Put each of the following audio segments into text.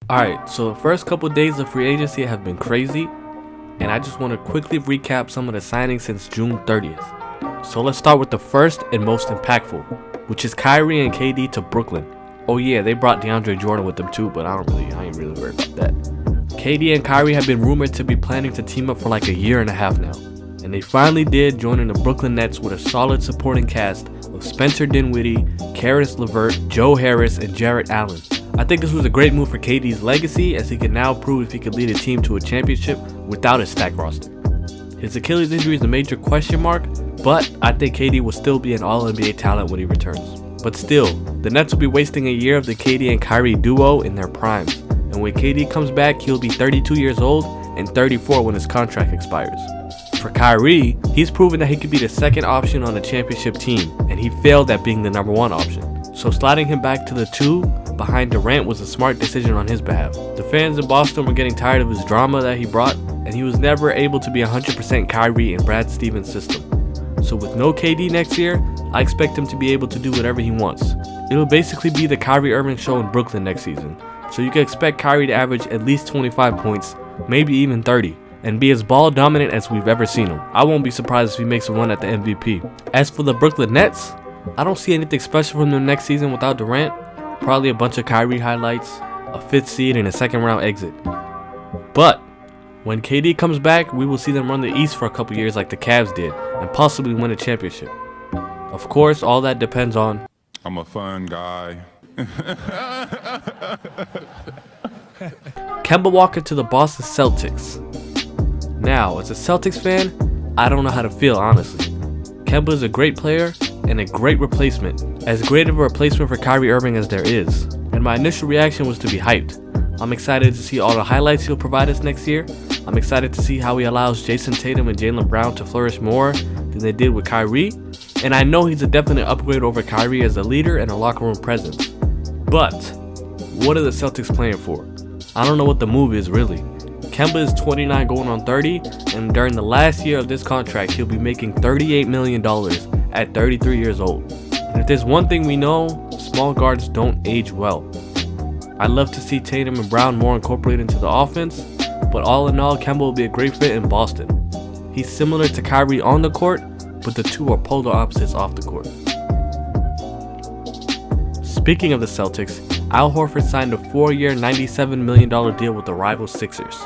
Alright, so the first couple days of free agency have been crazy, and I just want to quickly recap some of the signings since June 30th. So let's start with the first and most impactful, which is Kyrie and KD to Brooklyn. Oh yeah, they brought DeAndre Jordan with them too, but I ain't really worried about that. KD and Kyrie have been rumored to be planning to team up for like a year and a half now, and they finally did, joining the Brooklyn Nets with a solid supporting cast of Spencer Dinwiddie, Karis LeVert, Joe Harris, and Jarrett Allen. I think this was a great move for KD's legacy, as he can now prove if he could lead a team to a championship without a stacked roster. His Achilles injury is a major question mark, but I think KD will still be an All-NBA talent when he returns. But still, the Nets will be wasting a year of the KD and Kyrie duo in their primes, and when KD comes back, he'll be 32 years old and 34 when his contract expires. For Kyrie, he's proven that he could be the second option on a championship team, and he failed at being the number one option. So sliding him back to the 2 behind Durant was a smart decision on his behalf. The fans in Boston were getting tired of his drama that he brought, and he was never able to be 100% Kyrie in Brad Stevens' system. So with no KD next year, I expect him to be able to do whatever he wants. It will basically be the Kyrie Irving show in Brooklyn next season, so you can expect Kyrie to average at least 25 points, maybe even 30, and be as ball dominant as we've ever seen him. I won't be surprised if he makes a run at the MVP. As for the Brooklyn Nets, I don't see anything special from them next season without Durant. Probably a bunch of Kyrie highlights, a 5th seed, and a 2nd round exit. But when KD comes back, we will see them run the East for a couple years like the Cavs did, and possibly win a championship. Of course, all that depends on... I'm a fun guy. Kemba Walker to the Boston Celtics. Now, as a Celtics fan, I don't know how to feel, honestly. Kemba is a great player and a great replacement, as great of a replacement for Kyrie Irving as there is, and my initial reaction was to be hyped. I'm excited to see all the highlights he'll provide us next year. I'm excited to see how he allows Jason Tatum and Jaylen Brown to flourish more than they did with Kyrie, and I know he's a definite upgrade over Kyrie as a leader and a locker room presence. But what are the Celtics playing for? I don't know what the move is really. Kemba is 29 going on 30, and during the last year of this contract, he'll be making $38 million at 33 years old. And if there's one thing we know, small guards don't age well. I'd love to see Tatum and Brown more incorporated into the offense, but all in all, Kemba will be a great fit in Boston. He's similar to Kyrie on the court, but the two are polar opposites off the court. Speaking of the Celtics, Al Horford signed a 4-year, $97 million deal with the rival Sixers.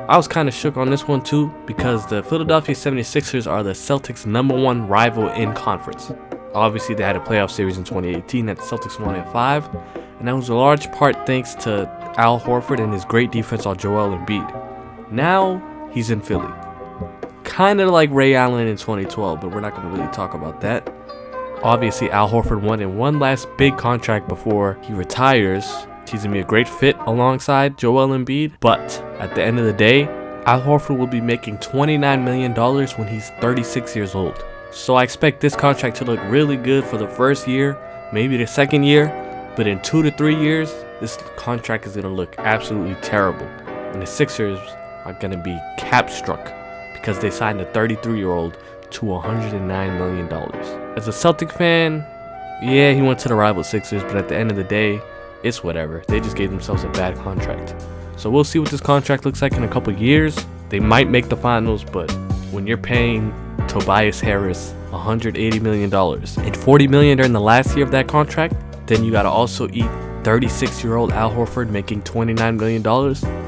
I was kind of shook on this one too, because the Philadelphia 76ers are the Celtics' #1 rival in conference. Obviously, they had a playoff series in 2018 that the Celtics won at 5, and that was a large part thanks to Al Horford and his great defense on Joel Embiid. Now, he's in Philly. Kind of like Ray Allen in 2012, but we're not going to really talk about that. Obviously, Al Horford wanted one last big contract before he retires. He's going to be a great fit alongside Joel Embiid, but at the end of the day, Al Horford will be making $29 million when he's 36 years old. So I expect this contract to look really good for the first year, maybe the second year, but in 2 to 3 years, this contract is going to look absolutely terrible. And the Sixers are going to be cap-struck because they signed a 33-year-old to $109 million. As a Celtic fan, yeah, he went to the rival Sixers, but at the end of the day, it's whatever. They just gave themselves a bad contract. So we'll see what this contract looks like in a couple years. They might make the finals, but when you're paying Tobias Harris $180 million and $40 million during the last year of that contract, then you got to also eat 36-year-old Al Horford making $29 million.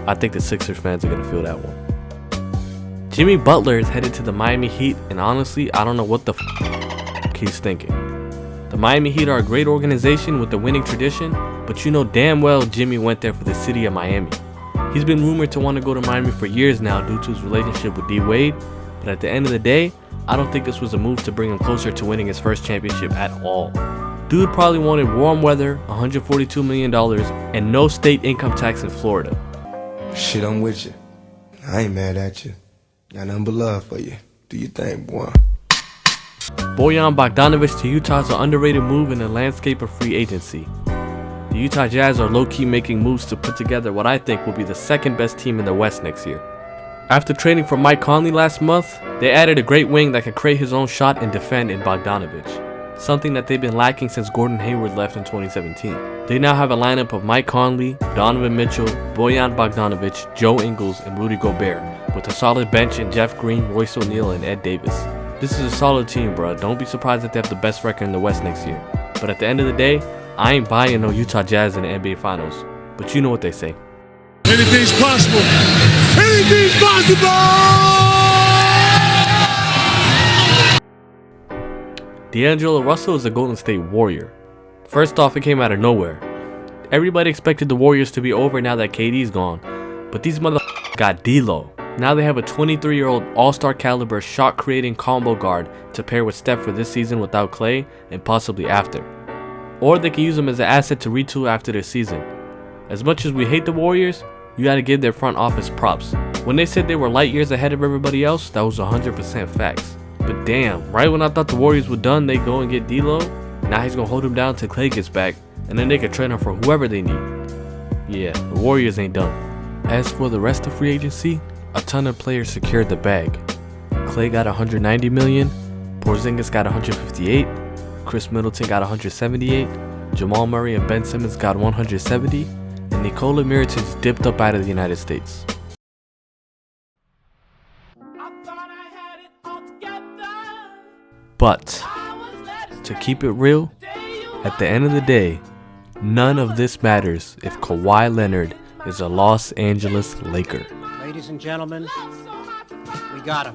I think the Sixers fans are going to feel that one. Jimmy Butler is headed to the Miami Heat, and honestly, I don't know what the he's thinking. The Miami Heat are a great organization with a winning tradition, but you know damn well Jimmy went there for the city of Miami. He's been rumored to want to go to Miami for years now due to his relationship with D. Wade, but at the end of the day, I don't think this was a move to bring him closer to winning his first championship at all. Dude probably wanted warm weather, $142 million, and no state income tax in Florida. Shit, I'm with you. I ain't mad at you. Got nothing but love for you. Do your thing, boy. Bojan Bogdanovic to Utah is an underrated move in the landscape of free agency. The Utah Jazz are low-key making moves to put together what I think will be the second best team in the West next year. After trading for Mike Conley last month, they added a great wing that can create his own shot and defend in Bogdanovic. something that they've been lacking since Gordon Hayward left in 2017. They now have a lineup of Mike Conley, Donovan Mitchell, Bojan Bogdanovic, Joe Ingles, and Rudy Gobert, with a solid bench in Jeff Green, Royce O'Neal, and Ed Davis. This is a solid team, bro. Don't be surprised if they have the best record in the West next year. But at the end of the day, I ain't buying no Utah Jazz in the NBA Finals. But you know what they say. Anything's possible. Anything's possible! D'Angelo Russell is a Golden State Warrior. First off, it came out of nowhere. Everybody expected the Warriors to be over now that KD's gone, but these motherfuckers got D'Lo. Now they have a 23-year-old all-star caliber shot-creating combo guard to pair with Steph for this season without Clay and possibly after. Or they can use him as an asset to retool after this season. As much as we hate the Warriors, you gotta give their front office props. When they said they were light years ahead of everybody else, that was 100% facts. But damn, right when I thought the Warriors were done, they go and get D'Lo. Now he's gonna hold him down till Clay gets back, and then they can trade him for whoever they need. Yeah, the Warriors ain't done. As for the rest of free agency, a ton of players secured the bag. Clay got 190 million, Porzingis got 158, Chris Middleton got 178, Jamal Murray and Ben Simmons got 170, and Nikola Mirotic dipped up out of the United States. But, to keep it real, at the end of the day, none of this matters if Kawhi Leonard is a Los Angeles Laker. Ladies and gentlemen, we got him.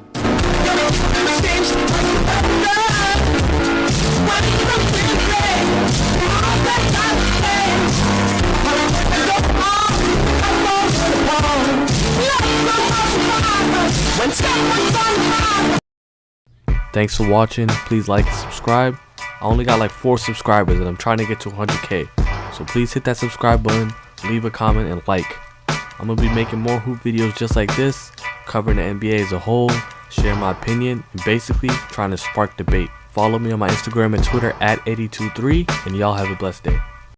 Thanks for watching. Please like and subscribe. I only got like 4 subscribers and I'm trying to get to 100k. So please hit that subscribe button, leave a comment, and like. I'm going to be making more hoop videos just like this, covering the NBA as a whole, share my opinion, and basically trying to spark debate. Follow me on my Instagram and Twitter at 823, and y'all have a blessed day.